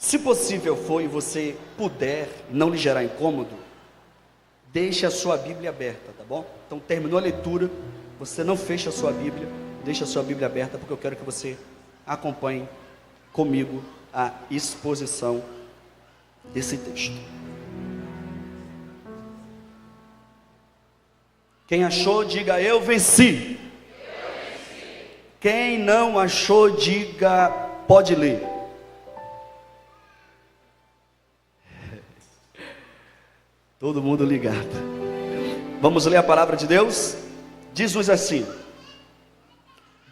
Se possível for e você puder, não lhe gerar incômodo, deixe a sua Bíblia aberta, tá bom? Então terminou a leitura, você não fecha a sua Bíblia, deixa a sua Bíblia aberta, porque eu quero que você acompanhe comigo a exposição desse texto. Quem achou, diga eu venci. Quem não achou, diga pode ler. Todo mundo ligado. Vamos ler a palavra de Deus? Diz-nos assim: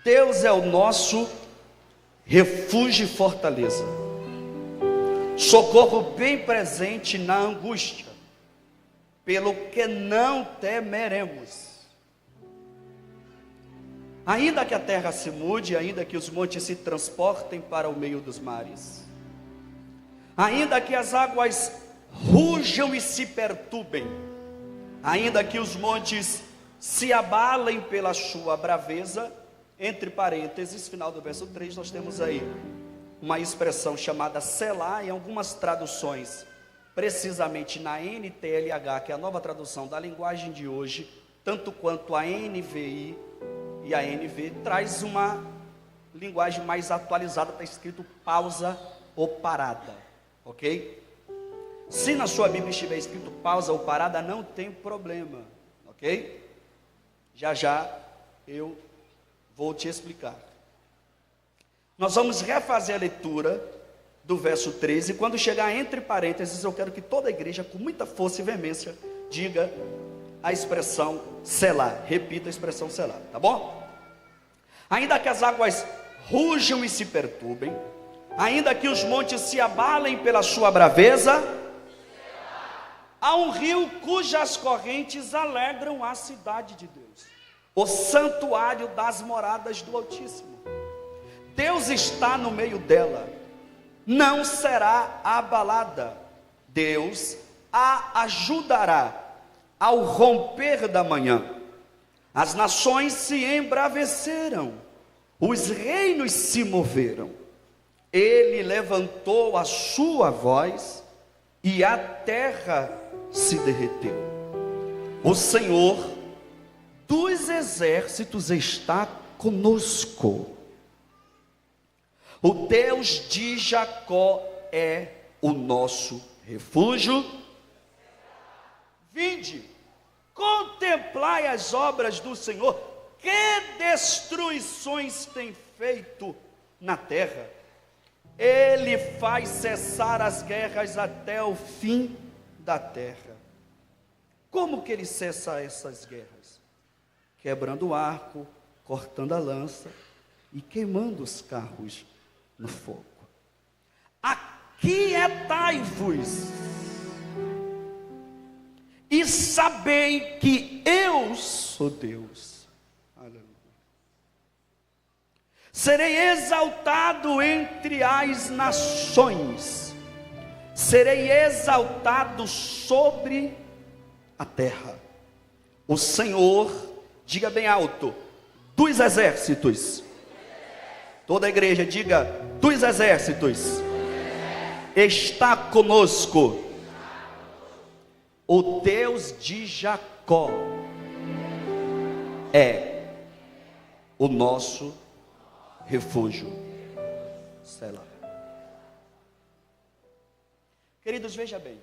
Deus é o nosso refúgio e fortaleza, socorro bem presente na angústia, pelo que não temeremos. Ainda que a terra se mude, ainda que os montes se transportem para o meio dos mares, ainda que as águas rujam e se perturbem, ainda que os montes se abalem pela sua braveza. Entre parênteses, final do verso 3, nós temos aí uma expressão chamada Selá, em algumas traduções, precisamente na NTLH, que é a nova tradução da linguagem de hoje, tanto quanto a NVI e a NV, traz uma linguagem mais atualizada, está escrito pausa ou parada, ok? Se na sua Bíblia estiver escrito pausa ou parada, não tem problema, ok? Já eu vou te explicar. Nós vamos refazer a leitura do verso 13, e quando chegar entre parênteses, eu quero que toda a igreja, com muita força e veemência, diga a expressão Selá, repita a expressão Selá, tá bom? Ainda que as águas rujam e se perturbem, ainda que os montes se abalem pela sua braveza, há um rio cujas correntes alegram a cidade de Deus, o santuário das moradas do Altíssimo. Deus está no meio dela, não será abalada. Deus a ajudará ao romper da manhã. As nações se embraveceram, os reinos se moveram. Ele levantou a sua voz e a terra se derreteu. O Senhor dos exércitos está conosco. O Deus de Jacó é o nosso refúgio. Vinde, contemplai as obras do Senhor, que destruições tem feito na terra. Ele faz cessar as guerras até o fim da terra. Como que ele cessa essas guerras? Quebrando o arco, cortando a lança e queimando os carros no fogo. Aquietai-vos e sabei que eu sou Deus. Aleluia. Serei exaltado entre as nações, serei exaltado sobre a terra. O Senhor, diga bem alto, dos exércitos. Toda a igreja diga, dos exércitos, está conosco. O Deus de Jacó é o nosso refúgio. Selá. Queridos, veja bem.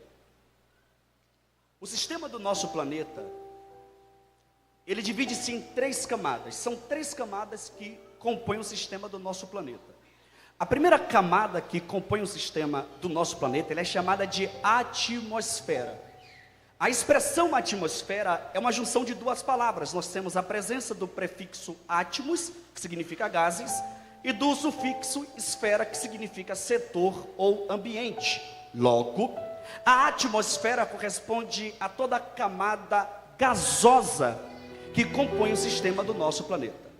O sistema do nosso planeta, ele divide-se em 3 camadas. São 3 camadas que compõem o sistema do nosso planeta. A primeira camada que compõe o sistema do nosso planeta, ela é chamada de atmosfera. A expressão atmosfera é uma junção de 2 palavras. Nós temos a presença do prefixo atmos, que significa gases, e do sufixo esfera, que significa setor ou ambiente. Logo, a atmosfera corresponde a toda a camada gasosa que compõe o sistema do nosso planeta.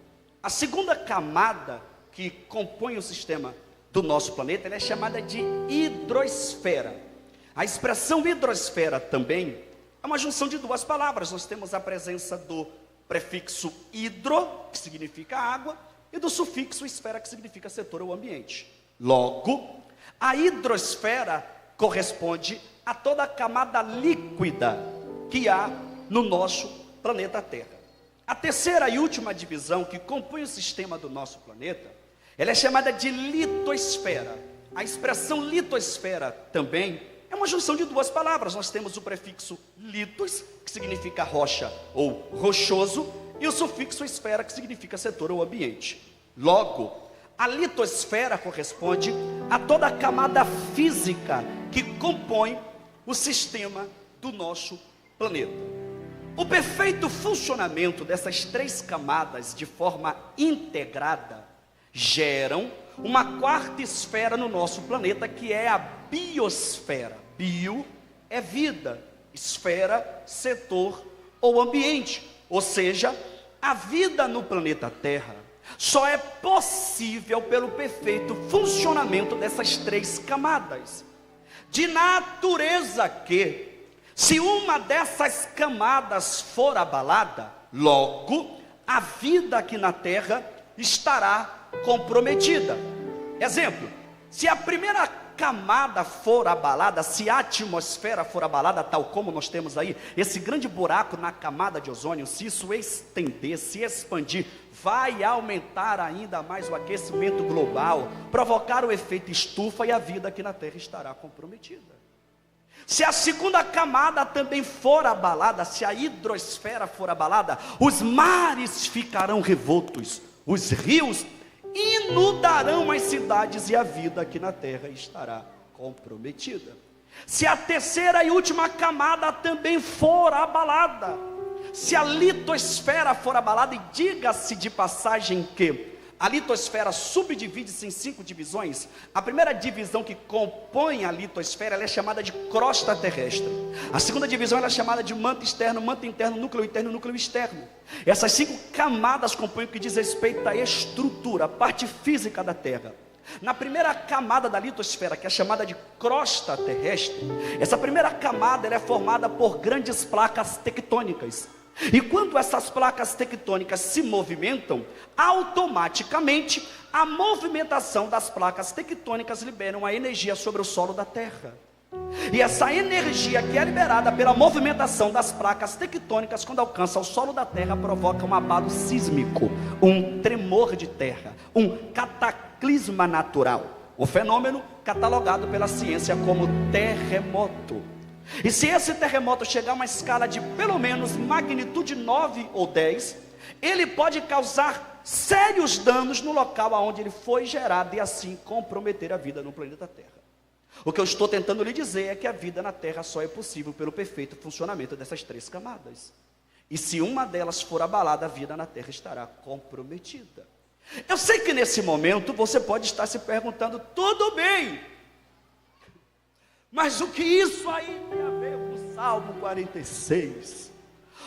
A segunda camada que compõe o sistema do nosso planeta, ela é chamada de hidrosfera. A expressão hidrosfera também é uma junção de 2 palavras. Nós temos a presença do prefixo hidro, que significa água, e do sufixo esfera, que significa setor ou ambiente. Logo, A hidrosfera corresponde a toda a camada líquida que há no nosso planeta Terra. A terceira e última divisão que compõe o sistema do nosso planeta, ela é chamada de litosfera. A expressão litosfera também é uma junção de duas palavras. Nós temos o prefixo litos, que significa rocha ou rochoso, e o sufixo esfera, que significa setor ou ambiente. Logo, a litosfera corresponde a toda a camada física que compõe o sistema do nosso planeta. O perfeito funcionamento dessas três camadas de forma integrada geram uma quarta esfera no nosso planeta, que é a biosfera. Bio é vida, esfera, setor ou ambiente. Ou seja, a vida no planeta Terra só é possível pelo perfeito funcionamento dessas três camadas. De natureza que, se uma dessas camadas for abalada, logo a vida aqui na Terra estará comprometida. Exemplo, se a primeira camada for abalada, se a atmosfera for abalada, tal como nós temos aí, esse grande buraco na camada de ozônio, se isso estender, se expandir, vai aumentar ainda mais o aquecimento global, provocar o efeito estufa e a vida aqui na Terra estará comprometida. Se a segunda camada também for abalada, se a hidrosfera for abalada, os mares ficarão revoltos, os rios inundarão as cidades e a vida aqui na Terra estará comprometida. Se a terceira e última camada também for abalada, se a litosfera for abalada, e diga-se de passagem que a litosfera subdivide-se em 5 divisões. A primeira divisão que compõe a litosfera, ela é chamada de crosta terrestre. A segunda divisão ela é chamada de manto interno, núcleo interno e núcleo externo. Essas 5 camadas compõem o que diz respeito à estrutura, a parte física da Terra. Na primeira camada da litosfera, que é chamada de crosta terrestre, essa primeira camada ela é formada por grandes placas tectônicas. E quando essas placas tectônicas se movimentam, automaticamente a movimentação das placas tectônicas libera uma energia sobre o solo da Terra. E essa energia que é liberada pela movimentação das placas tectônicas, quando alcança o solo da Terra, provoca um abalo sísmico, um tremor de terra, um cataclisma natural. O fenômeno catalogado pela ciência como terremoto. E se esse terremoto chegar a uma escala de pelo menos magnitude 9 ou 10, ele pode causar sérios danos no local onde ele foi gerado e assim comprometer a vida no planeta Terra. O que eu estou tentando lhe dizer é que a vida na Terra só é possível pelo perfeito funcionamento dessas 3 camadas. E se uma delas for abalada, a vida na Terra estará comprometida. Eu sei que nesse momento você pode estar se perguntando, tudo bem, mas o que isso aí tem a ver com o Salmo 46?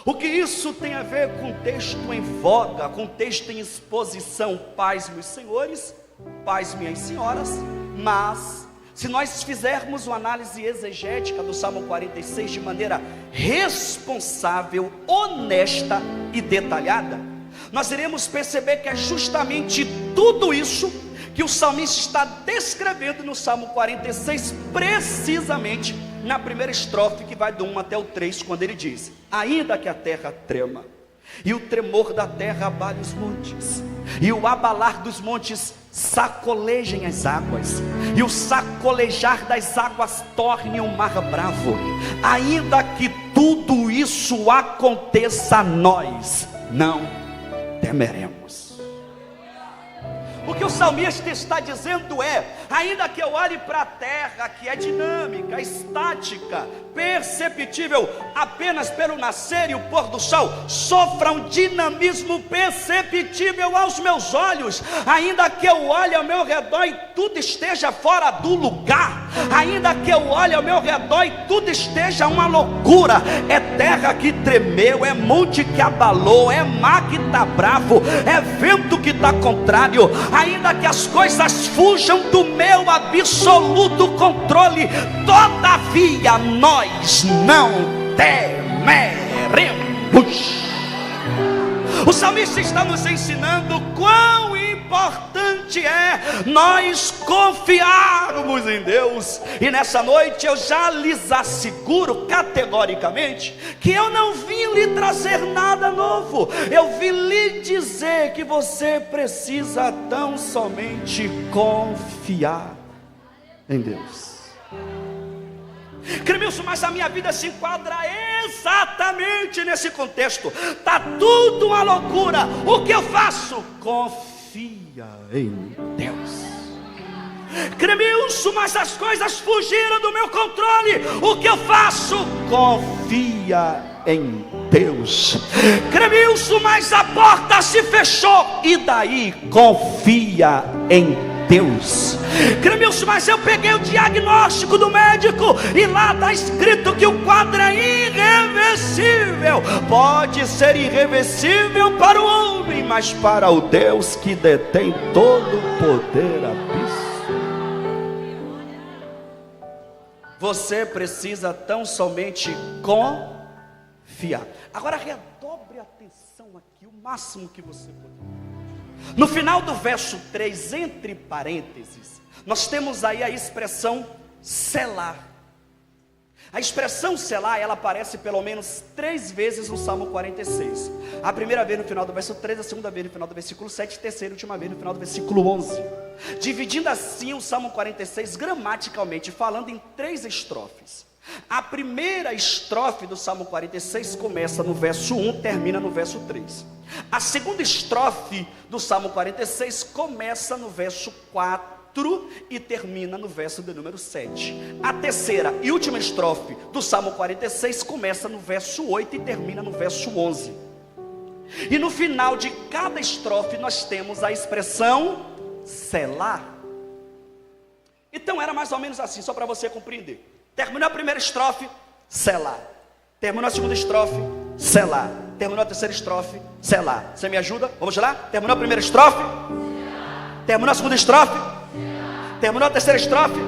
O que isso tem a ver com o texto em voga, com o texto em exposição? Paz, meus senhores, paz, minhas senhoras. Mas, se nós fizermos uma análise exegética do Salmo 46 de maneira responsável, honesta e detalhada, nós iremos perceber que é justamente tudo isso que o salmista está descrevendo no Salmo 46, precisamente na primeira estrofe, que vai do 1 até o 3, quando ele diz: ainda que a terra trema, e o tremor da terra abale os montes, e o abalar dos montes sacolejem as águas, e o sacolejar das águas torne um mar bravo, ainda que tudo isso aconteça, nós não temeremos. O que o salmista está dizendo é: ainda que eu olhe para a terra, que é dinâmica, estática, perceptível apenas pelo nascer e o pôr do sol, sofra um dinamismo perceptível aos meus olhos, ainda que eu olhe ao meu redor e tudo esteja fora do lugar, ainda que eu olhe ao meu redor e tudo esteja uma loucura, é terra que tremeu, é monte que abalou, é mar que está bravo, é vento que está contrário, ainda que as coisas fujam do meu absoluto controle, todavia nós não temeremos. O salmista está nos ensinando quão importante importante é nós confiarmos em Deus. E nessa noite eu já lhes asseguro categoricamente que eu não vim lhe trazer nada novo. Eu vim lhe dizer que você precisa tão somente confiar em Deus. Cremilson, mas a minha vida se enquadra exatamente nesse contexto. Está tudo uma loucura. O que eu faço? Confia em Deus. Cremilson, mas as coisas fugiram do meu controle. O que eu faço? Confia em Deus. Cremilson, mas a porta se fechou. E daí? Confia em Deus. Cremilson, mas eu peguei o diagnóstico do médico e lá está escrito que o quadro é irreversível. Pode ser irreversível para o homem, mas para o Deus que detém todo o poder abismo. Você precisa tão somente confiar. Agora redobre a atenção aqui, o máximo que você puder. No final do verso 3, entre parênteses, nós temos aí a expressão selar. A expressão selar, ela aparece pelo menos 3 vezes no Salmo 46. A primeira vez no final do verso 3, a segunda vez no final do versículo 7, a terceira e última vez no final do versículo 11. Dividindo assim o Salmo 46 gramaticalmente, falando em 3 estrofes. A primeira estrofe do Salmo 46 começa no verso 1, termina no verso 3. A segunda estrofe do Salmo 46 começa no verso 4 e termina no verso de número 7. A terceira e última estrofe do Salmo 46 começa no verso 8 e termina no verso 11. E no final de cada estrofe nós temos a expressão selar. Então era mais ou menos assim, só para você compreender. Terminou a primeira estrofe, selar. Terminou a segunda estrofe, selar. Terminou a terceira estrofe, selar. Você me ajuda? Vamos lá? Terminou a primeira estrofe, terminou a segunda estrofe, terminou a terceira estrofe.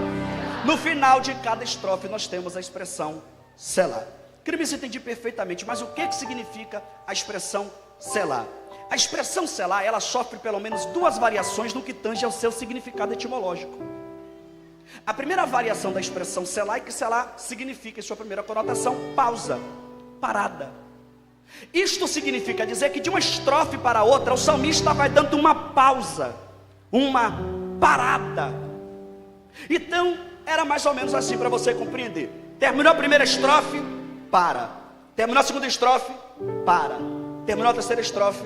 No final de cada estrofe nós temos a expressão selar. Queria ver se entendi perfeitamente, mas o que significa a expressão selar? A expressão selar, ela sofre pelo menos 2 variações no que tange ao seu significado etimológico. A primeira variação da expressão selar é que selar significa, em sua primeira conotação, pausa, parada. Isto significa dizer que de uma estrofe para outra, o salmista vai dando uma pausa, uma parada. Então, era mais ou menos assim para você compreender. Terminou a primeira estrofe, para. Terminou a segunda estrofe, para. Terminou a terceira estrofe,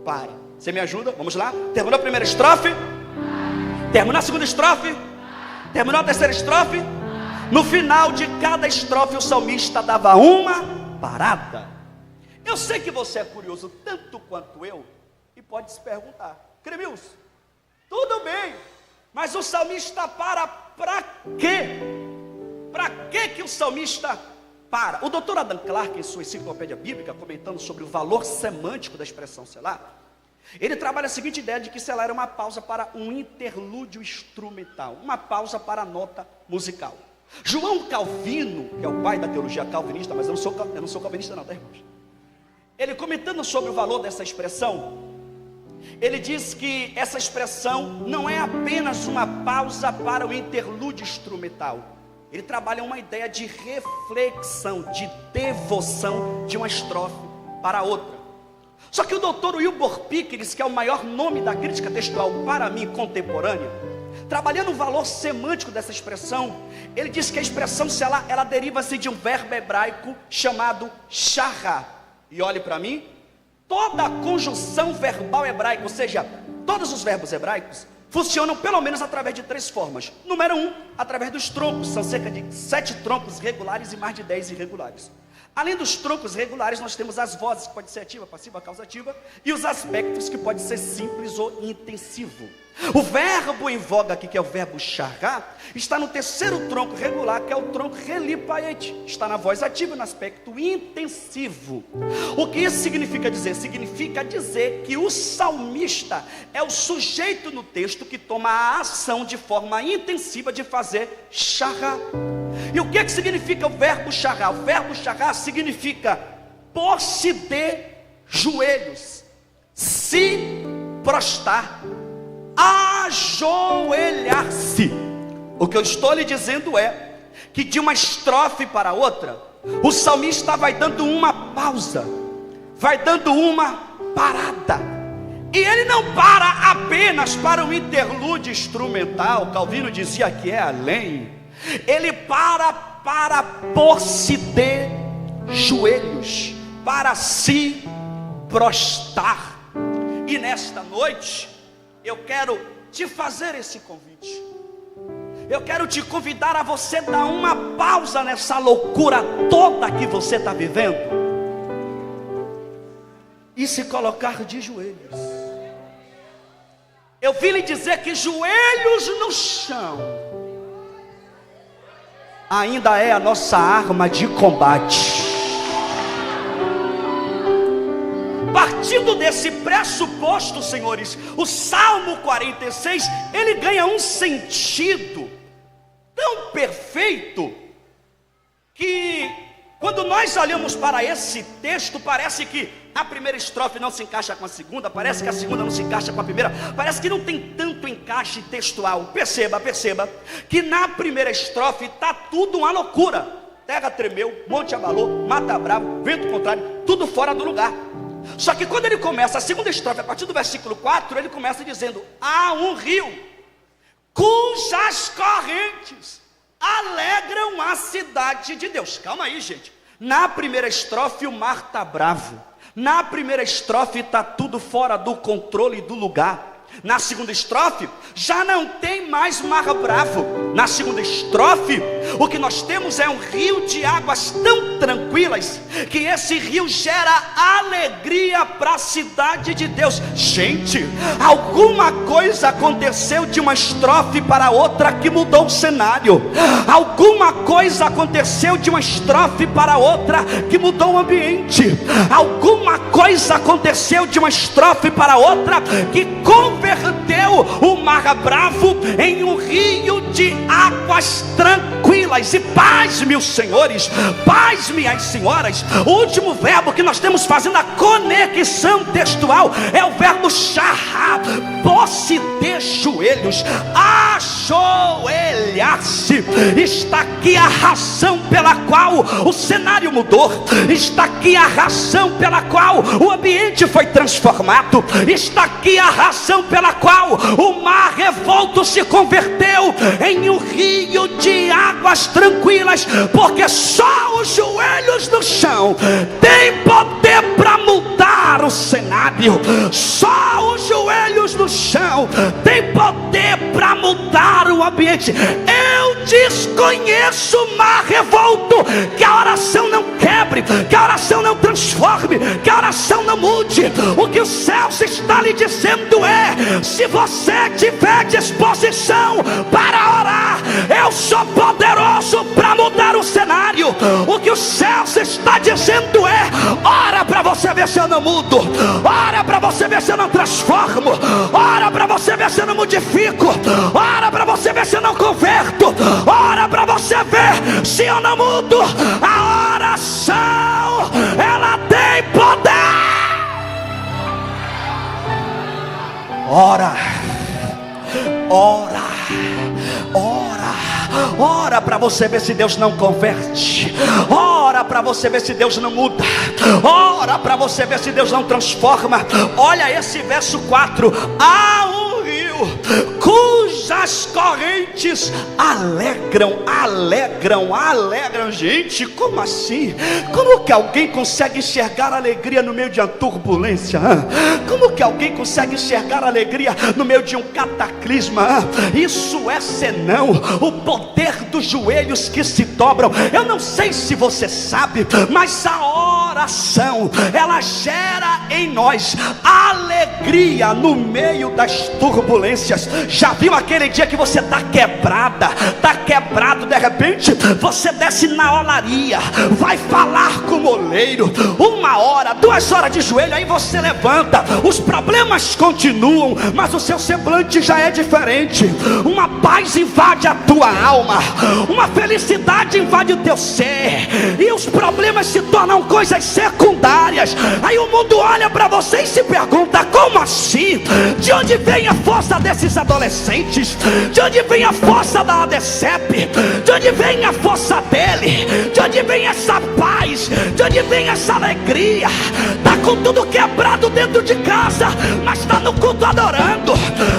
para. Você me ajuda? Vamos lá? Terminou a primeira estrofe, terminou a segunda estrofe, terminou a terceira estrofe. No final de cada estrofe o salmista dava uma parada. Eu sei que você é curioso tanto quanto eu e pode se perguntar: Cremilson, tudo bem, mas o salmista para quê? Para que o salmista para? O Dr. Adam Clarke, em sua enciclopédia bíblica, comentando sobre o valor semântico da expressão selar, ele trabalha a seguinte ideia de que selar era uma pausa para um interlúdio instrumental, uma pausa para a nota musical. João Calvino, que é o pai da teologia calvinista, mas eu não sou calvinista não, tá, irmãos? Ele comentando sobre o valor dessa expressão, ele diz que essa expressão não é apenas uma pausa para o interlúdio instrumental. Ele trabalha uma ideia de reflexão, de devoção de uma estrofe para a outra. Só que o Dr. Wilbur Pickens, que é o maior nome da crítica textual para mim contemporânea, trabalhando o valor semântico dessa expressão, ele diz que a expressão selar, ela deriva-se de um verbo hebraico chamado shahar. E olhe para mim, toda a conjunção verbal hebraica, ou seja, todos os verbos hebraicos, funcionam pelo menos através de 3 formas. Número 1, através dos troncos. São cerca de 7 troncos regulares e mais de 10 irregulares. Além dos troncos regulares, nós temos as vozes, que pode ser ativa, passiva, causativa, e os aspectos, que pode ser simples ou intensivo. O verbo em voga aqui, que é o verbo shahar, está no 3º tronco regular, que é o tronco relipaet. Está na voz ativa, no aspecto intensivo. O que isso significa dizer? Significa dizer que o salmista é o sujeito no texto que toma a ação de forma intensiva de fazer shahar. E o que significa o verbo shahar? O verbo shahar significa pôr-se de joelhos, se prostrar, ajoelhar-se. O que eu estou lhe dizendo é que de uma estrofe para outra, o salmista vai dando uma pausa, vai dando uma parada. E ele não para apenas para um interlúdio instrumental. Calvino dizia que é além. Ele para pôr-se de joelhos, para se prostrar. E nesta noite eu quero te fazer esse convite. Eu quero te convidar a você dar uma pausa nessa loucura toda que você está vivendo e se colocar de joelhos. Eu vim lhe dizer que joelhos no chão ainda é a nossa arma de combate. Partindo desse pressuposto, senhores, o Salmo 46, ele ganha um sentido tão perfeito, que quando nós olhamos para esse texto, parece que a primeira estrofe não se encaixa com a segunda, parece que a segunda não se encaixa com a primeira, parece que não tem tanto encaixe textual. Perceba, que na primeira estrofe está tudo uma loucura. Terra tremeu, monte abalou, mata bravo, vento contrário, tudo fora do lugar. Só que quando ele começa a segunda estrofe, a partir do versículo 4, ele começa dizendo: há um rio cujas correntes alegram a cidade de Deus. Calma aí, gente. Na primeira estrofe o mar está bravo. Na primeira estrofe está tudo fora do controle do lugar. Na segunda estrofe já não tem mais mar bravo. Na segunda estrofe o que nós temos é um rio de águas tão tranquilas que esse rio gera alegria para a cidade de Deus. Gente, alguma coisa aconteceu de uma estrofe para outra que mudou o cenário. Alguma coisa aconteceu de uma estrofe para outra que mudou o ambiente. Alguma coisa aconteceu de uma estrofe para outra que converteu o mar bravo em um rio de águas tranquilas. E pasme os senhores, pasme as senhoras, o último verbo que nós temos fazendo a conexão textual é o verbo charrar, pôr-se de joelhos, ajoelhar-se. Está aqui a razão pela qual o cenário mudou, está aqui a razão pela qual o ambiente foi transformado, está aqui a razão pela qual o mar revolto se converteu em um rio de águas tranquilas, porque só os joelhos no chão têm poder para mudar o cenário. Só os joelhos no chão têm poder para mudar o ambiente. Eu desconheço o mar revolto que a oração não quebre, que a oração não transforme, que a oração não mude. O que o céu está lhe dizendo é: se você tiver disposição para orar, eu sou poderoso para mudar o cenário. O que o céu está dizendo é: ora para você ver se eu não mudo, ora para você ver se eu não transformo, ora para você ver se eu não modifico, ora para você ver se eu não converto, ora para você ver se eu não mudo. A oração, ela tem poder. Ora, ora, ora, ora para você ver se Deus não converte, ora para você ver se Deus não muda, ora para você ver se Deus não transforma. Olha esse verso 4: há um rio cujas correntes alegram. Gente, como assim? Como que alguém consegue enxergar alegria no meio de uma turbulência? Como que alguém consegue enxergar alegria no meio de um cataclisma? Isso é senão o poder dos joelhos que se dobram. Eu não sei se você sabe, mas a oração, ela gera em nós alegria no meio das turbulências. Já viu aquele dia que você está quebrada, está quebrado, de repente você desce na olaria, vai falar com o moleiro, 1 hora, 2 horas de joelho, aí você levanta, os problemas continuam, mas o seu semblante já é diferente. Uma paz invade a tua alma, uma felicidade invade o teu ser, e os problemas se tornam coisas secundárias. Aí o mundo olha para você e se pergunta: como assim? De onde vem a força desses adolescentes? De onde vem a força da ADCEP? De onde vem a força dele? De onde vem essa paz? De onde vem essa alegria? Está com tudo quebrado dentro de casa, mas está no culto adorando.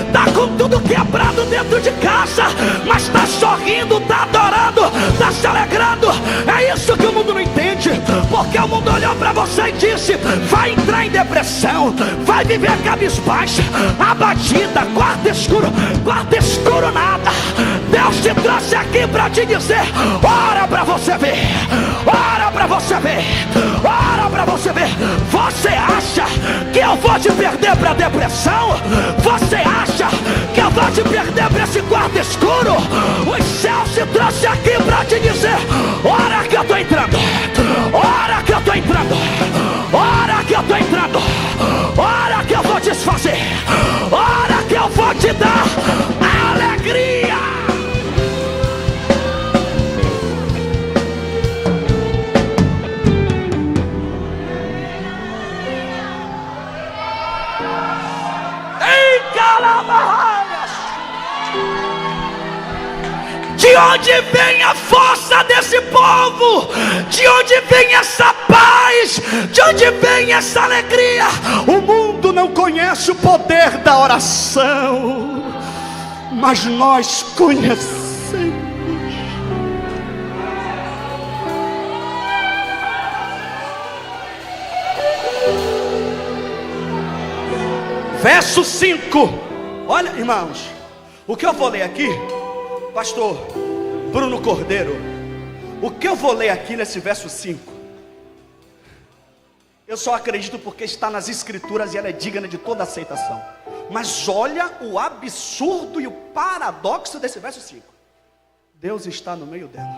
Está com tudo quebrado dentro de casa, mas está sorrindo, está adorando, está se alegrando. É isso que o mundo não entende, porque o mundo olhou para você e disse: vai entrar em depressão, vai viver cabisbaixa, abatida, quarto escuro nada. Deus te trouxe aqui para te dizer: ora para você ver, ora para você ver, ora para você ver. Você acha que eu vou te perder para depressão? Você acha que eu vou te perder para esse quarto escuro? Os céus te trouxe aqui para te dizer: ora que eu estou entrando, ora que eu estou entrando, ora que eu estou entrando, ora que eu vou desfazer, ora que eu vou te dar alegria. De onde vem a força desse povo? De onde vem essa paz? De onde vem essa alegria? O mundo não conhece o poder da oração, mas nós conhecemos. Verso 5. Olha, irmãos, o que eu vou ler aqui, pastor Bruno Cordeiro, o que eu vou ler aqui nesse verso 5, eu só acredito porque está nas escrituras e ela é digna de toda aceitação. Mas olha o absurdo e o paradoxo desse verso 5. Deus está no meio dela.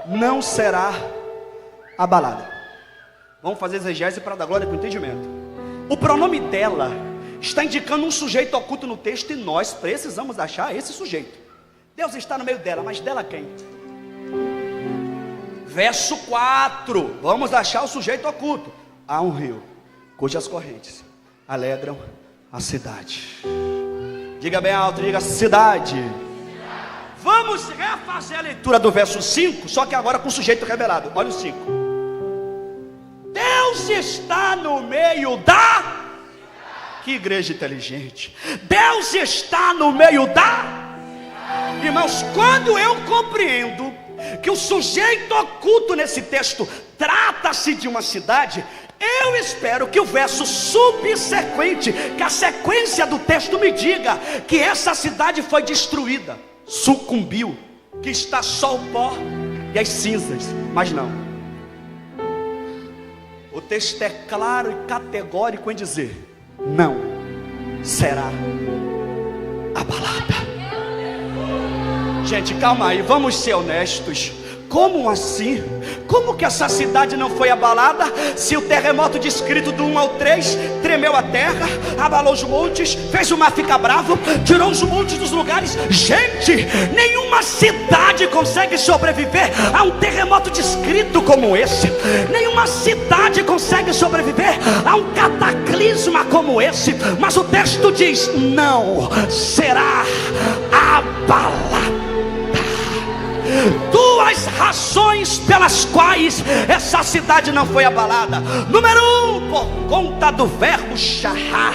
Não será abalada. Vamos fazer exegese para dar glória para o entendimento. O pronome dela está indicando um sujeito oculto no texto, e nós precisamos achar esse sujeito. Deus está no meio dela, mas dela quem? Verso 4, vamos achar o sujeito oculto. Há um rio cujas correntes alegram a cidade. Diga bem alto, diga cidade. Vamos refazer a leitura do verso 5, só que agora com o sujeito revelado. Olha o 5. Deus está no meio da... Que igreja inteligente. Deus está no meio da... Irmãos, quando eu compreendo que o sujeito oculto nesse texto trata-se de uma cidade, eu espero que o verso subsequente, que a sequência do texto me diga que essa cidade foi destruída, sucumbiu, que está só o pó e as cinzas. Mas não. O texto é claro e categórico em dizer: não será abalada. Gente, calma aí, vamos ser honestos. Como assim? Como que essa cidade não foi abalada? Se o terremoto descrito do 1 ao 3 tremeu a terra, abalou os montes, fez o mar ficar bravo, tirou os montes dos lugares. Gente, nenhuma cidade consegue sobreviver a um terremoto descrito como esse. Nenhuma cidade consegue sobreviver a um cataclisma como esse. Mas o texto diz: não será abalada. Duas razões pelas quais essa cidade não foi abalada. Número 1, por conta do verbo charrar,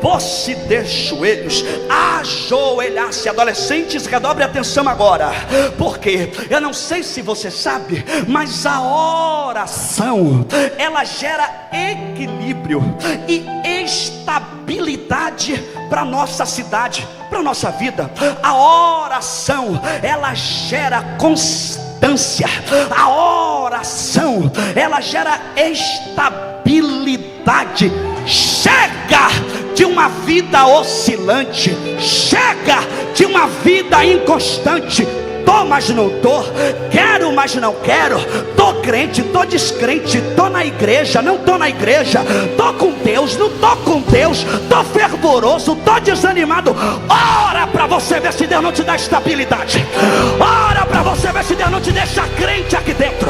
pôs-se de joelhos, ajoelhar-se. Adolescentes, redobre atenção agora, porque eu não sei se você sabe, mas a oração, ela gera equilíbrio e estabilidade para nossa cidade, para nossa vida. A oração, ela gera constância. A oração, ela gera estabilidade. Chega de uma vida oscilante, chega de uma vida inconstante. Tô, mas não tô, quero, mas não quero, tô crente, tô descrente, tô na igreja, não tô na igreja, tô com Deus, não tô com Deus, tô fervoroso, tô desanimado. Ora para você ver se Deus não te dá estabilidade. Ora para para você ver se Deus não te deixa crente aqui dentro.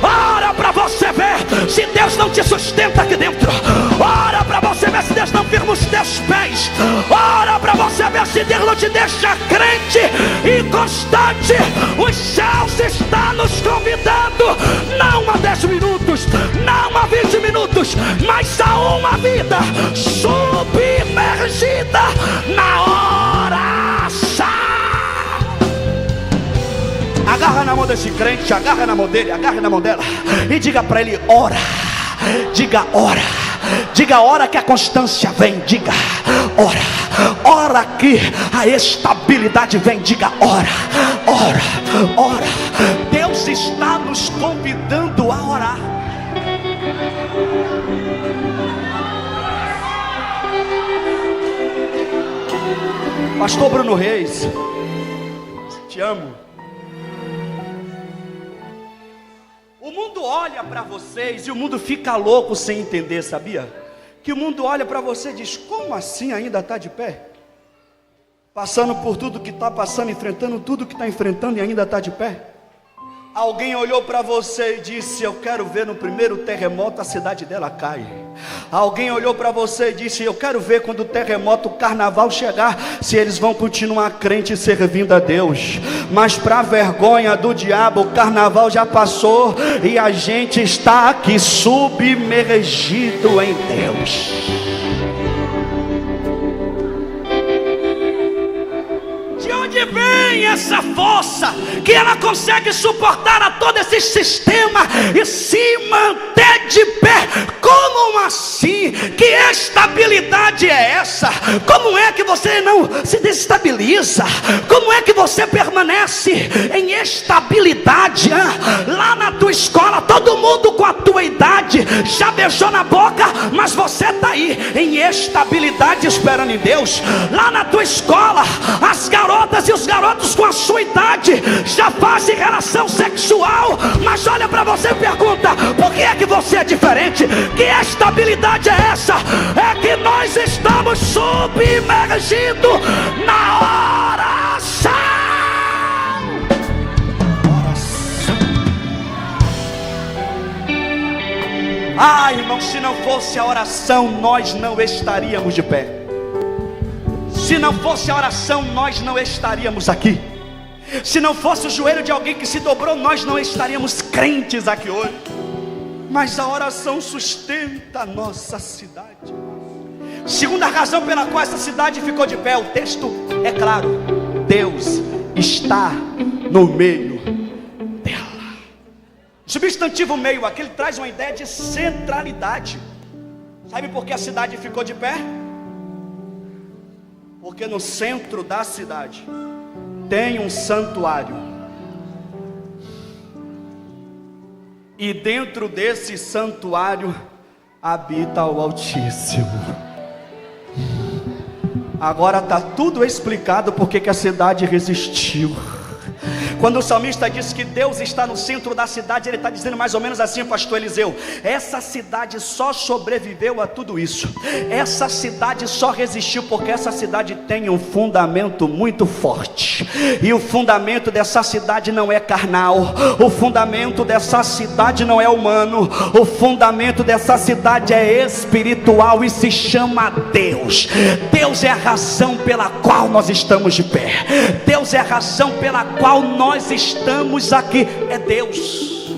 Ora para você ver se Deus não te sustenta aqui dentro. Ora para você ver se Deus não firma os teus pés. Ora para você ver se Deus não te deixa crente e constante. Os céus estão nos convidando, não a 10 minutos, não a 20 minutos, mas a uma vida submergida na oração. Agarra na mão desse crente, agarra na mão dele, agarra na mão dela e diga para ele: ora. Diga ora. Diga ora que a constância vem. Diga ora. Ora que a estabilidade vem. Diga ora. Ora. Ora. Deus está nos convidando a orar. Pastor Bruno Reis, te amo. O mundo olha para vocês e o mundo fica louco sem entender, sabia? Que o mundo olha para você e diz: como assim ainda está de pé? Passando por tudo que está passando, enfrentando tudo que está enfrentando e ainda está de pé? Alguém olhou para você e disse: eu quero ver no primeiro terremoto a cidade dela cair. Alguém olhou para você e disse: eu quero ver quando o terremoto, o carnaval chegar, se eles vão continuar crentes e servindo a Deus. Mas para vergonha do diabo, o carnaval já passou e a gente está aqui submergido em Deus. De vem essa força que ela consegue suportar a todo esse sistema e se manter de pé? Como assim? Que estabilidade é essa? Como é que você não se desestabiliza? Como é que você permanece em estabilidade? Lá na tua escola, todo mundo com a tua idade já beijou na boca, mas você está aí em estabilidade esperando em Deus. Lá na tua escola, as garotas e os garotos com a sua idade já fazem relação sexual, mas olha para você e pergunta: por que é que você é diferente? Que estabilidade é essa? É que nós estamos submergidos na oração. Ah, irmão, se não fosse a oração, nós não estaríamos de pé. Se não fosse a oração, nós não estaríamos aqui. Se não fosse o joelho de alguém que se dobrou, nós não estaríamos crentes aqui hoje. Mas a oração sustenta a nossa cidade. Segunda razão pela qual essa cidade ficou de pé, o texto é claro: Deus está no meio dela. O substantivo meio aqui, ele traz uma ideia de centralidade. Sabe por que a cidade ficou de pé? Porque no centro da cidade tem um santuário. E dentro desse santuário habita o Altíssimo. Agora está tudo explicado porque que a cidade resistiu. Quando o salmista diz que Deus está no centro da cidade, ele está dizendo mais ou menos assim, pastor Eliseu: essa cidade só sobreviveu a tudo isso. Essa cidade só resistiu porque essa cidade tem um fundamento muito forte. E o fundamento dessa cidade não é carnal. O fundamento dessa cidade não é humano. O fundamento dessa cidade é espiritual e se chama Deus. Deus é a razão pela qual nós estamos de pé. Deus é a razão pela qual nós estamos aqui. É Deus.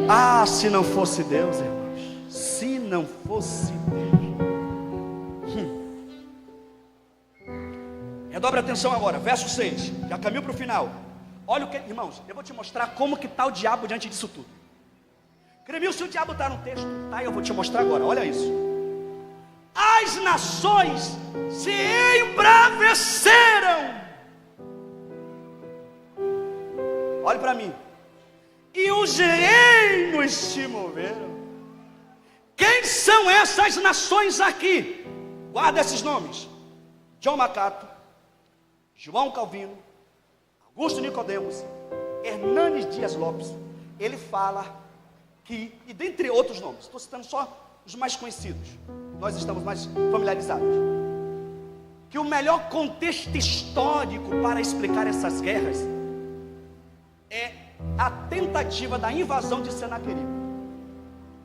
Ah, se não fosse Deus, irmãos, se não fosse Deus. Redobre a atenção agora, verso 6. Já caminho para o final. Olha o que, irmãos, eu vou te mostrar como que está o diabo diante disso tudo. Cremil, se o diabo está no texto, tá, eu vou te mostrar agora, olha isso. As nações se embraveceram. Olhe para mim. E os reinos se moveram. Quem são essas nações aqui? Guarda esses nomes: John Macato, João Calvino, Augusto Nicodemos, Hernanes Dias Lopes. Ele fala que, e dentre outros nomes, estou citando só os mais conhecidos, nós estamos mais familiarizados, que o melhor contexto histórico para explicar essas guerras é a tentativa da invasão de Senaqueribe.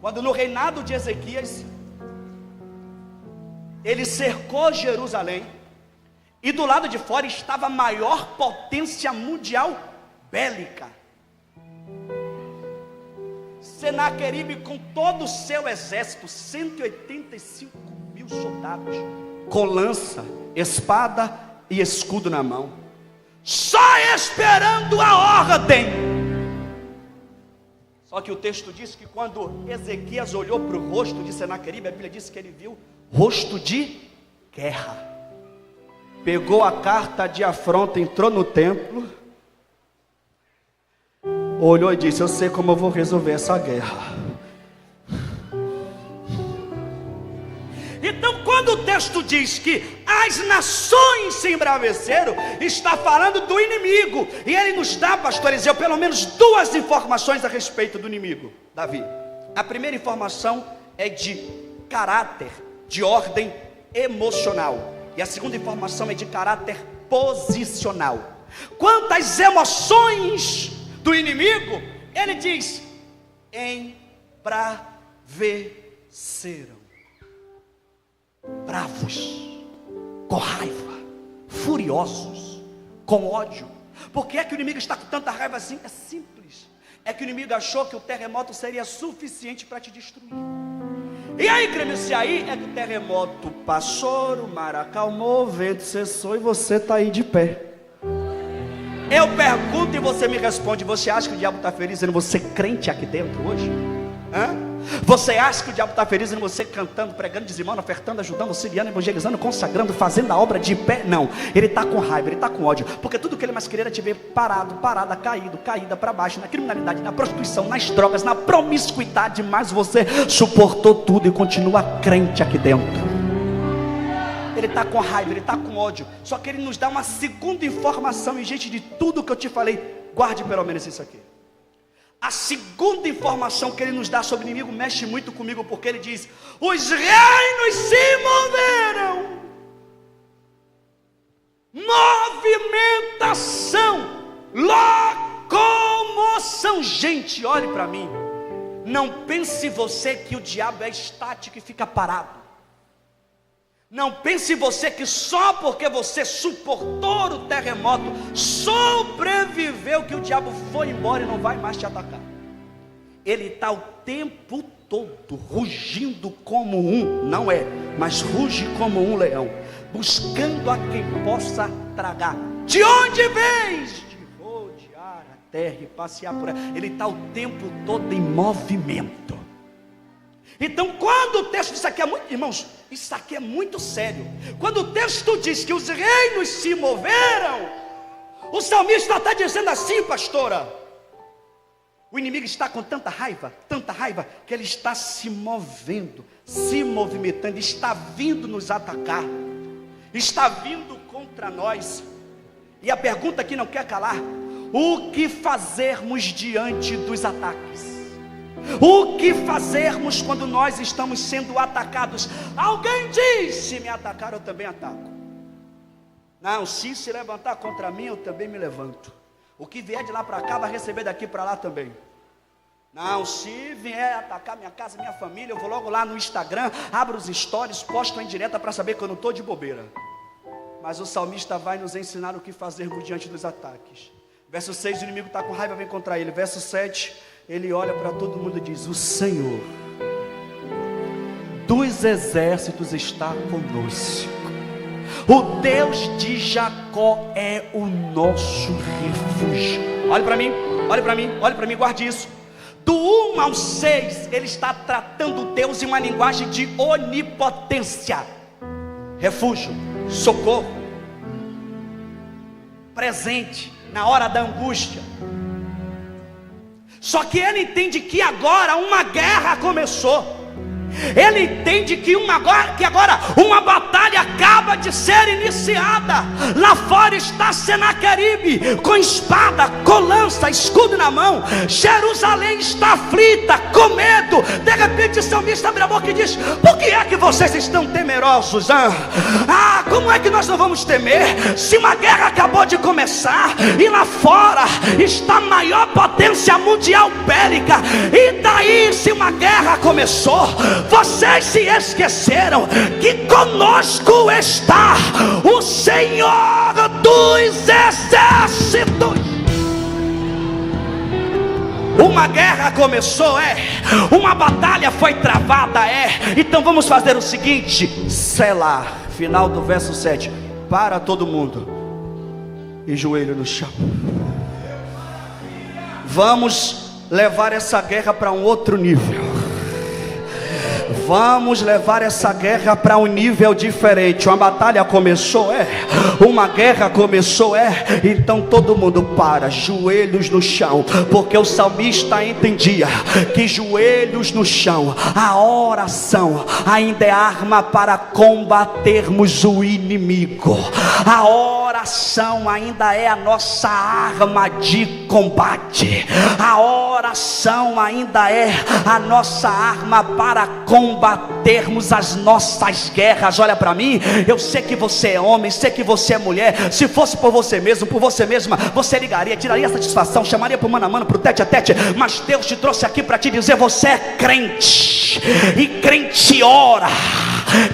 Quando no reinado de Ezequias, ele cercou Jerusalém, e do lado de fora estava a maior potência mundial bélica. Senaqueribe com todo o seu exército, 185 mil soldados, com lança, espada e escudo na mão, só esperando a ordem. Só que o texto diz que quando Ezequias olhou para o rosto de Senaqueribe, a Bíblia diz que ele viu rosto de guerra. Pegou a carta de afronta, entrou no templo, olhou e disse: eu sei como eu vou resolver essa guerra. Então, quando o texto diz que as nações se embraveceram, está falando do inimigo. E ele nos dá, pastor Eliseu, pelo menos duas informações a respeito do inimigo, Davi. A primeira informação é de caráter, de ordem emocional. E a segunda informação é de caráter posicional. Quanto às emoções do inimigo, ele diz: embraveceram. Bravos, com raiva, furiosos, com ódio. Por que é que o inimigo está com tanta raiva assim? É simples. É que o inimigo achou que o terremoto seria suficiente para te destruir. E aí, creme-se aí, é que o terremoto passou, o mar acalmou, o vento cessou e você está aí de pé. Eu pergunto e você me responde: você acha que o diabo está feliz em você crente aqui dentro hoje? Hã? Você acha que o diabo está feliz em você cantando, pregando, dizimando, ofertando, ajudando, auxiliando, evangelizando, consagrando, fazendo a obra de pé? Não, ele está com raiva, ele está com ódio, porque tudo que ele mais queria era te ver parada, caída para baixo, na criminalidade, na prostituição, nas drogas, na promiscuidade, mas você suportou tudo e continua crente aqui dentro. Ele está com raiva, ele está com ódio, só que ele nos dá uma segunda informação, e gente, de tudo que eu te falei, guarde pelo menos isso aqui. A segunda informação que ele nos dá sobre o inimigo mexe muito comigo, porque ele diz: os reinos se moveram. Movimentação, locomoção. Gente, olhe para mim. Não pense você que o diabo é estático e fica parado. Não pense você que só porque você suportou o terremoto, sobreviveu, que o diabo foi embora e não vai mais te atacar. Ele está o tempo todo rugindo como um, não é, mas ruge como um leão, buscando a quem possa tragar. De onde vens? De rodear a terra e passear por ela. Ele está o tempo todo em movimento. Então, quando o texto, isso aqui é muito, irmãos, isso aqui é muito sério. Quando o texto diz que os reinos se moveram, o salmista está dizendo assim, pastora: o inimigo está com tanta raiva, que ele está se movendo, se movimentando, está vindo nos atacar, está vindo contra nós. E a pergunta que não quer calar: o que fazermos diante dos ataques? O que fazermos quando nós estamos sendo atacados? Alguém diz: se me atacar, eu também ataco. Não, se levantar contra mim, eu também me levanto. O que vier de lá para cá, vai receber daqui para lá também. Não, se vier atacar minha casa, minha família, eu vou logo lá no Instagram, abro os stories, posto em direta para saber que eu não estou de bobeira. Mas o salmista vai nos ensinar o que fazermos diante dos ataques. Verso 6, o inimigo está com raiva, vem contra ele. Verso 7, ele olha para todo mundo e diz: o Senhor dos exércitos está conosco. O Deus de Jacó é o nosso refúgio. Olhe para mim, olhe para mim, olhe para mim, guarde isso. Do 1 ao 6, ele está tratando Deus em uma linguagem de onipotência. Refúgio, socorro, presente na hora da angústia. Só que ele entende que agora uma guerra começou. Ele entende que agora uma batalha acaba de ser iniciada. Lá fora está Senaqueribe com espada, com lança, escudo na mão. Jerusalém está aflita, com medo. De repente o salmista abre a boca e diz: por que é que vocês estão temerosos? Como é que nós não vamos temer se uma guerra acabou de começar e lá fora está a maior potência mundial bélica? E daí, se uma guerra começou, vocês se esqueceram que conosco está o Senhor dos Exércitos. Uma guerra começou, uma batalha foi travada, então vamos fazer o seguinte: Selá, final do verso 7, para todo mundo e joelho no chão. Vamos levar essa guerra para um outro nível. Vamos levar essa guerra para um nível diferente. Uma batalha começou, uma guerra começou, então todo mundo para, joelhos no chão, porque o salmista entendia que joelhos no chão, a oração ainda é arma para combatermos o inimigo. A oração ainda é a nossa arma de combate. A oração ainda é a nossa arma para combatermos as nossas guerras. Olha para mim, eu sei que você é homem, sei que você é mulher. Se fosse por você mesmo, por você mesma, você ligaria, tiraria a satisfação, chamaria para o mano a mano, para o tete a tete. Mas Deus te trouxe aqui para te dizer: você é crente, e crente ora.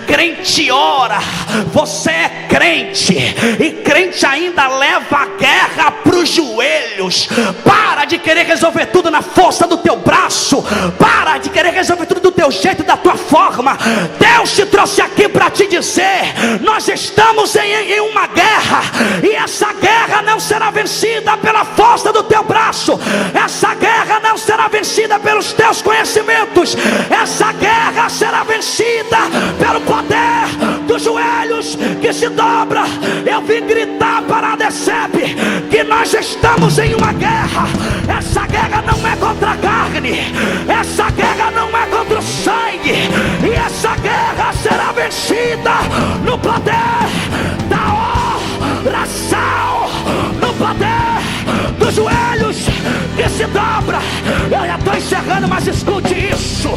Crente ora, você é crente, e crente ainda leva a guerra para os joelhos. Para de querer resolver tudo na força do teu braço, para de querer resolver tudo do teu jeito, da tua forma. Deus te trouxe aqui para te dizer: nós estamos em uma guerra, e essa guerra não será vencida pela força do teu braço, essa guerra não será vencida pelos teus conhecimentos, essa guerra será vencida pelo poder dos joelhos que se dobra. Eu vim gritar para a Decep que nós estamos em uma guerra. Essa guerra não é contra a carne, essa guerra não é contra o sangue, e essa guerra será vencida no poder da oração, no poder dos joelhos que se dobra. Eu já estou encerrando, mas escute isso.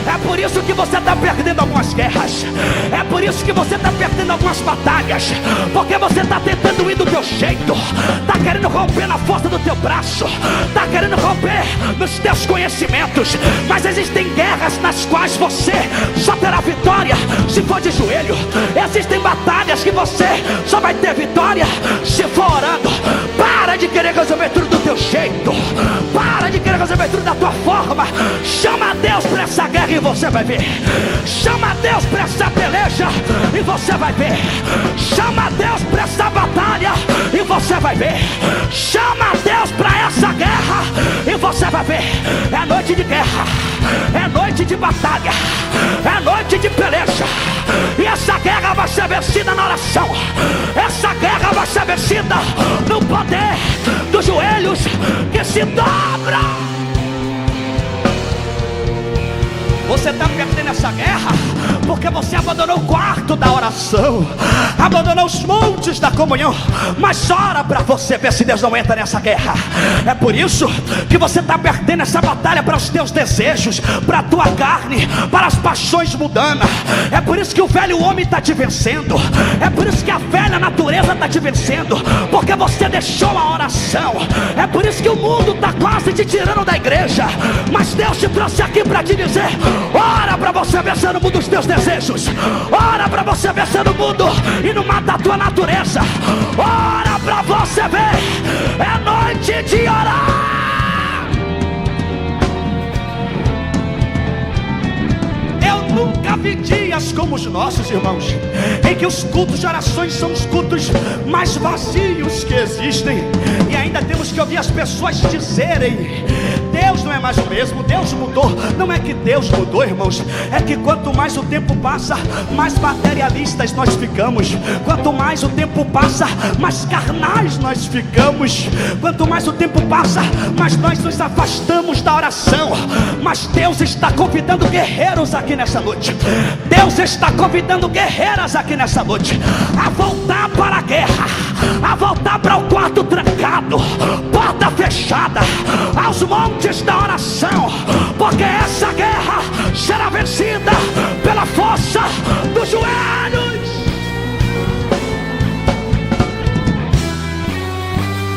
É por isso que você está perdendo algumas guerras, é por isso que você está perdendo algumas batalhas, porque você está tentando ir do teu jeito, está querendo romper na força do teu braço, está querendo romper nos teus conhecimentos. Mas existem guerras nas quais você só terá vitória se for de joelho. Existem batalhas que você só vai ter vitória se for orando. Para de querer resolver tudo do teu jeito, para de querer resolver tudo da tua forma. Chama a Deus para essa guerra e você vai ver. Chama a Deus para essa peleja e você vai ver. Chama a Deus para essa batalha e você vai ver. Chama a Deus para essa guerra e você vai ver. É noite de guerra, é noite de batalha, é noite de peleja. E essa guerra vai ser vencida na oração, essa guerra vai ser vencida no poder dos joelhos que se dobram. Você está perdendo essa guerra porque você abandonou o quarto da oração, abandonou os montes da comunhão. Mas ora para você ver se Deus não entra nessa guerra. É por isso que você está perdendo essa batalha para os teus desejos, para a tua carne, para as paixões mundanas. É por isso que o velho homem está te vencendo, é por isso que a velha natureza está te vencendo, porque você deixou a oração. É por isso que o mundo está quase te tirando da igreja, mas Deus te trouxe aqui para te dizer: ora para você vencer no mundo dos teus desejos, ora para você vencer no mundo e no mato da tua natureza, ora para você ver. É noite de orar. Eu nunca vi dias como os nossos, irmãos, em que os cultos de orações são os cultos mais vazios que existem. E ainda temos que ouvir as pessoas dizerem: Deus não é mais o mesmo. Deus mudou. Não é que Deus mudou, irmãos, é que quanto mais o tempo passa, mais materialistas nós ficamos. Quanto mais o tempo passa, mais carnais nós ficamos. Quanto mais o tempo passa, mais nós nos afastamos da oração. Mas Deus está convidando guerreiros aqui nessa noite. Deus está convidando guerreiras aqui nessa noite a voltar para a guerra, a voltar para o quarto trancado, porta fechada, aos montes da oração, porque essa guerra será vencida pela força dos joelhos.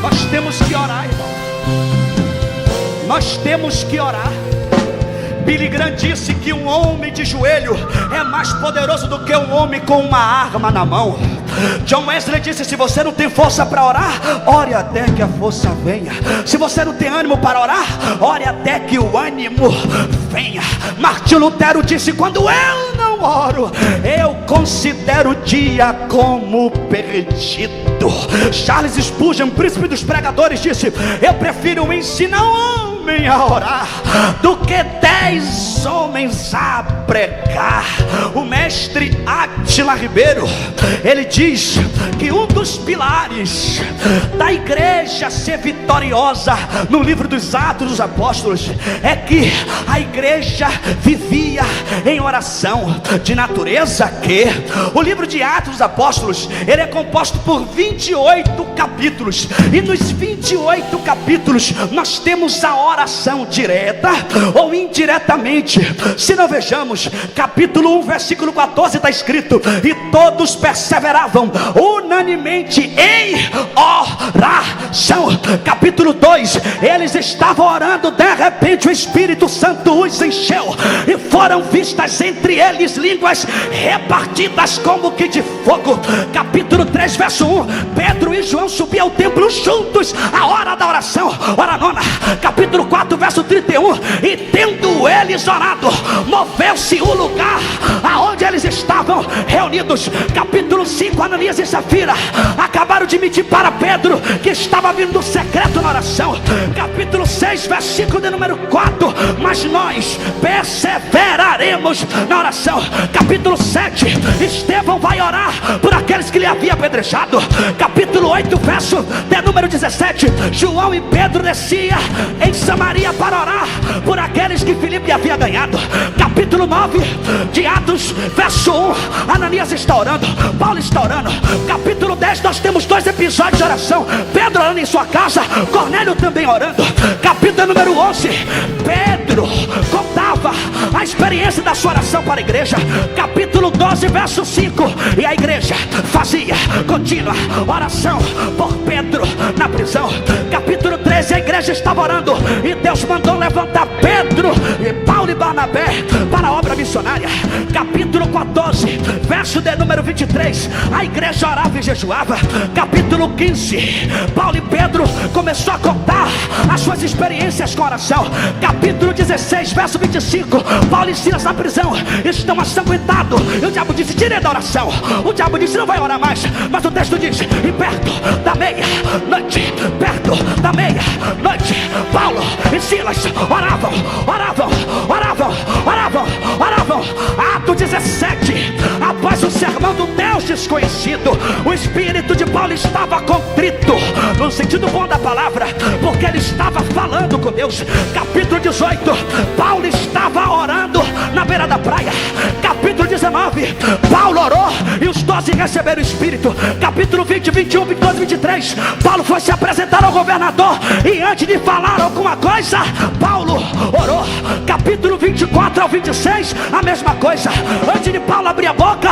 Nós temos que orar, irmão. Nós temos que orar. Billy Graham disse que um homem de joelho é mais poderoso do que um homem com uma arma na mão. John Wesley disse: se você não tem força para orar, ore até que a força venha. Se você não tem ânimo para orar, ore até que o ânimo venha. Martinho Lutero disse: quando eu não oro, eu considero o dia como perdido. Charles Spurgeon, príncipe dos pregadores, disse: eu prefiro ensinar um homem a orar do que 10 homens a pregar. O mestre Átila Ribeiro, ele diz que um dos pilares da igreja ser vitoriosa no livro dos Atos dos Apóstolos é que a igreja vivia em oração. De natureza que o livro de Atos dos Apóstolos, ele é composto por 28 capítulos, e nos 28 capítulos nós temos a oração direta ou indiretamente. Se não vejamos, capítulo 1 versículo 14 está escrito: e todos perseveravam unanimemente em oração. Capítulo 2, eles estavam orando, de repente o Espírito Santo os encheu, e foram vistas entre eles línguas repartidas como que de fogo. Capítulo 3 verso 1, Pedro e João subiam ao templo juntos, a hora da oração. Hora nona. Capítulo 4 verso 31, e tendo eles orado, moveu-se o lugar aonde eles estavam reunidos. Capítulo 5, Ananias e Safira acabaram de mentir para Pedro que estava vindo do secreto na oração. Capítulo 6 versículo de número 4, mas nós perseveraremos na oração. Capítulo 7, Estevão vai orar por aqueles que lhe haviam apedrejado. Capítulo 8 verso de número 17, João e Pedro desciam em Samaria para orar por aqueles que Filipe havia ganhado. Capítulo 9 de Atos verso 1, Ananias está orando, Paulo está orando. Capítulo 10 nós temos 2 episódios de oração: Pedro orando em sua casa, Cornélio também orando. Capítulo número 11, Pedro contava a experiência da sua oração para a igreja. Capítulo 12 verso 5, e a igreja fazia contínua oração por Pedro na prisão. Capítulo 13, a igreja estava orando, e Deus mandou levantar Pedro e Paulo e Barnabé para a obra missionária. Capítulo 14 verso de número 23, a igreja orava e jejuava. Capítulo 15, Paulo e Pedro começou a contar as suas experiências com oração. Capítulo 16 verso 25, Paulo e Silas na prisão estão assanguentados, e o diabo disse: tire da oração. O diabo disse: não vai orar mais. Mas o texto diz: e perto da meia-noite, perto da meia-noite, Paulo e Silas oravam, oravam, oravam, oravam, oravam. Ato 17, após o sermão do Deus desconhecido, o espírito de Paulo estava contrito, no sentido bom da palavra, porque ele estava falando com Deus. Capítulo 18, Paulo estava orando na beira da praia. Capítulo 19, Paulo orou e os 12 receberam o Espírito. Capítulo 20, 21, 22, 23, Paulo foi se apresentar ao governador, e antes de falar alguma coisa, Paulo orou. Capítulo 24 ao 26, a mesma coisa. Antes de Paulo abrir a boca,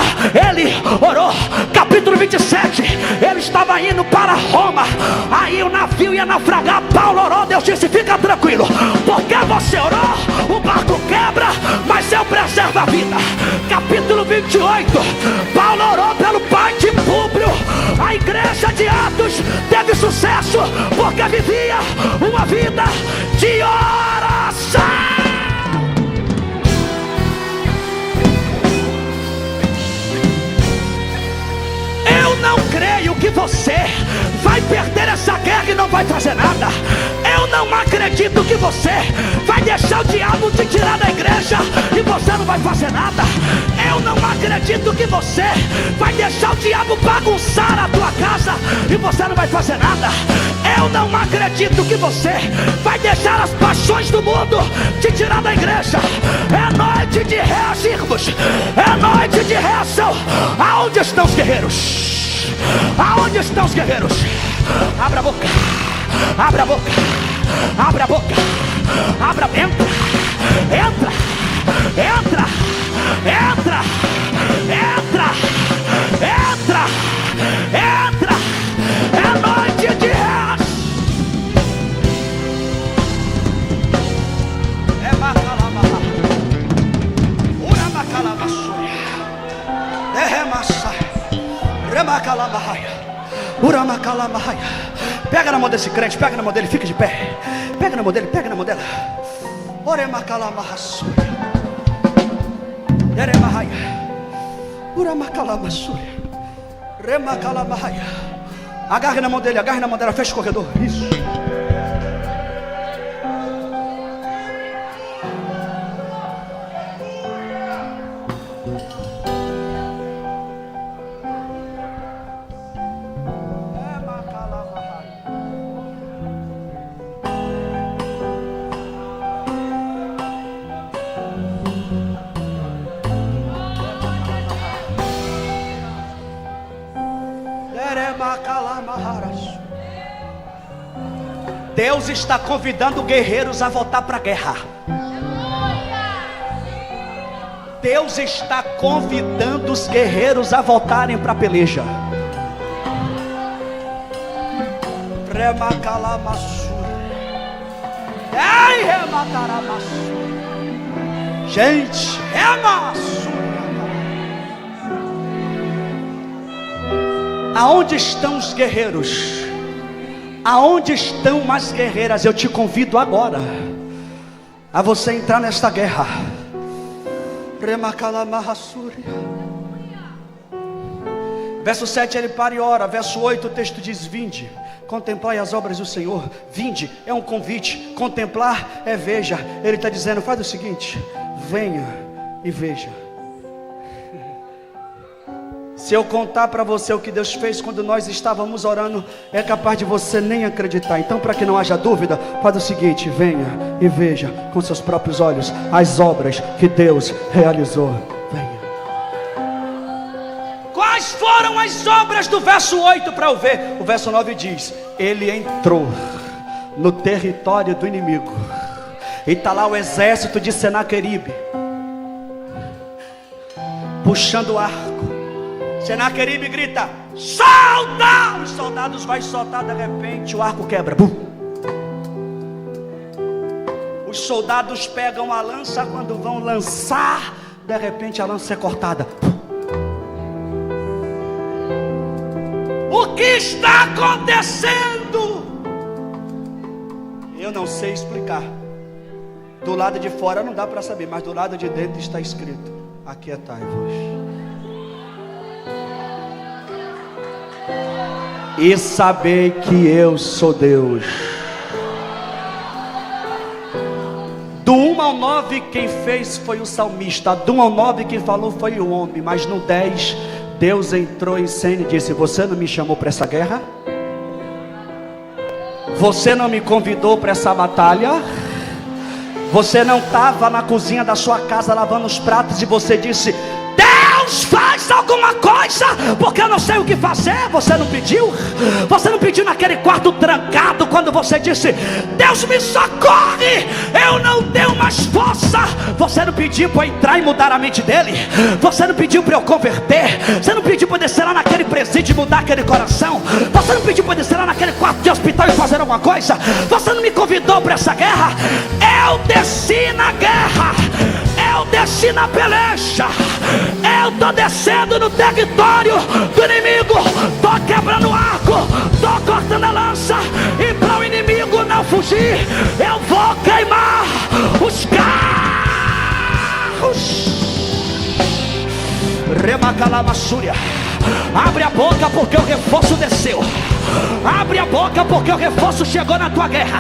ele orou. Capítulo 27, ele estava indo para Roma, aí o navio ia naufragar. Paulo orou, Deus disse: fica tranquilo, porque você orou, o barco quebra, mas eu preservo a vida. Capítulo 28, Paulo orou pelo pai de Públio. A igreja de Atos teve sucesso porque vivia uma vida de oração. Eu não creio que você vai perder essa guerra e não vai fazer nada. Eu não acredito acredito que você vai deixar o diabo te tirar da igreja e você não vai fazer nada. Eu não acredito que você vai deixar o diabo bagunçar a tua casa e você não vai fazer nada. Eu não acredito que você vai deixar as paixões do mundo te tirar da igreja. É noite de reagirmos, é noite de reação. Aonde estão os guerreiros? Aonde estão os guerreiros? Abra a boca, abra a boca, abra a boca, abra, entra, entra, entra, entra, entra, entra, entra. É noite de reação. É macalama, ura macalama suya, é massa, remacalama raia, ura macalama raia. Pega na mão desse crente, pega na mão dele, fica de pé. Pega na mão dele, pega na mão dela. Ore macalama suya, derema raia, ura macalama suya, remacalama raia. Agarre na mão dele, agarre na mão dela, fecha o corredor. Isso. Deus está convidando guerreiros a voltar para a guerra. Deus está convidando os guerreiros a voltarem para a peleja. Gente, aonde estão os guerreiros? Aonde estão as guerreiras? Eu te convido agora a você entrar nesta guerra. Verso 7 ele para e ora. Verso 8 o texto diz: vinde, contemplai as obras do Senhor. Vinde é um convite, contemplar é veja. Ele está dizendo: faz o seguinte, venha e veja. Se eu contar para você o que Deus fez quando nós estávamos orando, é capaz de você nem acreditar. Então, para que não haja dúvida, faz o seguinte: venha e veja com seus próprios olhos as obras que Deus realizou. Venha. Quais foram as obras do verso 8 para eu ver? O verso 9 diz: ele entrou no território do inimigo, e está lá o exército de Senaqueribe puxando o arco. Senaqueribe grita: solta! Os soldados vão soltar, de repente o arco quebra. Bum! Os soldados pegam a lança, quando vão lançar, de repente a lança é cortada. O que está acontecendo? Eu não sei explicar. Do lado de fora não dá para saber, mas do lado de dentro está escrito: aquietai-vos e saber que eu sou Deus. Do 1 ao 9 quem fez foi o salmista. Do 1 ao 9 quem falou foi o homem. Mas no 10 Deus entrou em cena e disse: você não me chamou para essa guerra? Você não me convidou para essa batalha? Você não estava na cozinha da sua casa lavando os pratos e você disse: Deus, faz alguma coisa, porque eu não sei o que fazer. Você não pediu? Você não pediu naquele quarto trancado, quando você disse: Deus me socorre, eu não tenho mais força. Você não pediu para eu entrar e mudar a mente dele? Você não pediu para eu converter? Você não pediu para eu descer lá naquele presídio e mudar aquele coração? Você não pediu para eu descer lá naquele quarto de hospital e fazer alguma coisa? Você não me convidou para essa guerra? Eu desci na guerra, eu desci na peleja, eu estou descendo no território do inimigo, estou quebrando o arco, estou cortando a lança, e para o inimigo não fugir, eu vou queimar os carros. Remacalamassúria. Abre a boca porque o reforço desceu. Abre a boca porque o reforço chegou na tua guerra.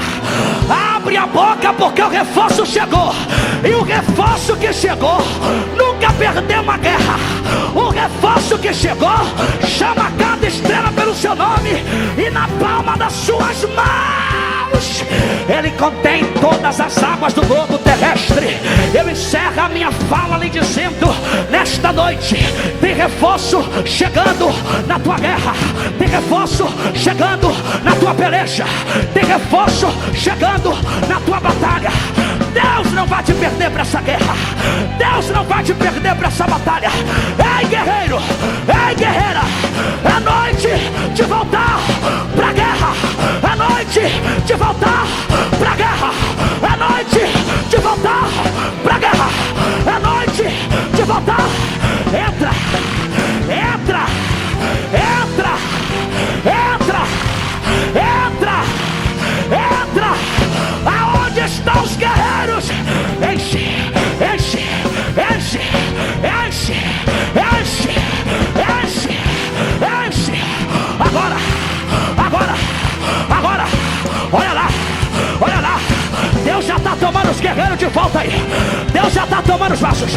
Abre a boca porque o reforço chegou. E o reforço que chegou nunca perdeu uma guerra. O reforço que chegou chama cada estrela pelo seu nome, e na palma das suas mãos ele contém todas as águas do globo terrestre. Eu encerro a minha fala lhe dizendo: nesta noite tem reforço chegando na tua guerra, tem reforço chegando na tua peleja, tem reforço chegando na tua batalha. Deus não vai te perder para essa guerra. Deus não vai te perder para essa batalha. Ei, guerreiro, ei, guerreira, é noite de voltar para a guerra. É noite de voltar para a guerra. É noite de voltar para a guerra. É noite de voltar. Entra, entra, entra, entra, entra, entra. Aonde estão os guerreiros? Enche, enche, enche, enche, enche, enche, enche. Agora, agora, agora. Olha lá, olha lá. Deus já está tomando os guerreiros de volta aí. Deus já está tomando os vasos.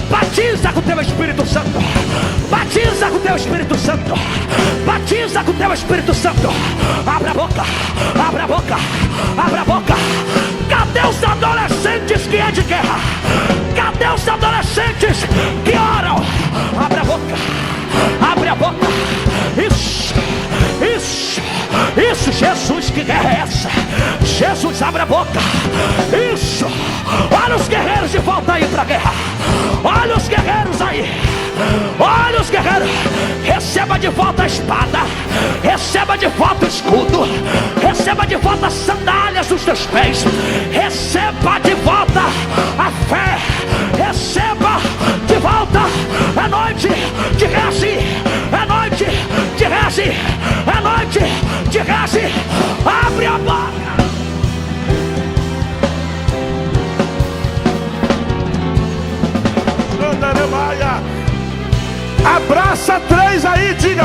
Batiza com o teu Espírito Santo. Batiza com o teu Espírito Santo. Batiza com o teu Espírito Santo. Abre a boca, abre a boca, abre a boca. Cadê os adolescentes que é de guerra? Cadê os adolescentes que oram? Abre a boca, abre a boca. Isso, isso, isso. Jesus, que guerra é essa? Jesus, abre a boca. Isso. Olha os guerreiros de volta aí para a guerra. Olha os guerreiros aí. Olha os guerreiros. Receba de volta a espada. Receba de volta o escudo. Receba de volta as sandálias dos teus pés. Receba de volta a fé. Receba de volta. É noite de reagir. É noite de reagir. É noite de reagir. Abre a boca. Abraça 3 aí, diga: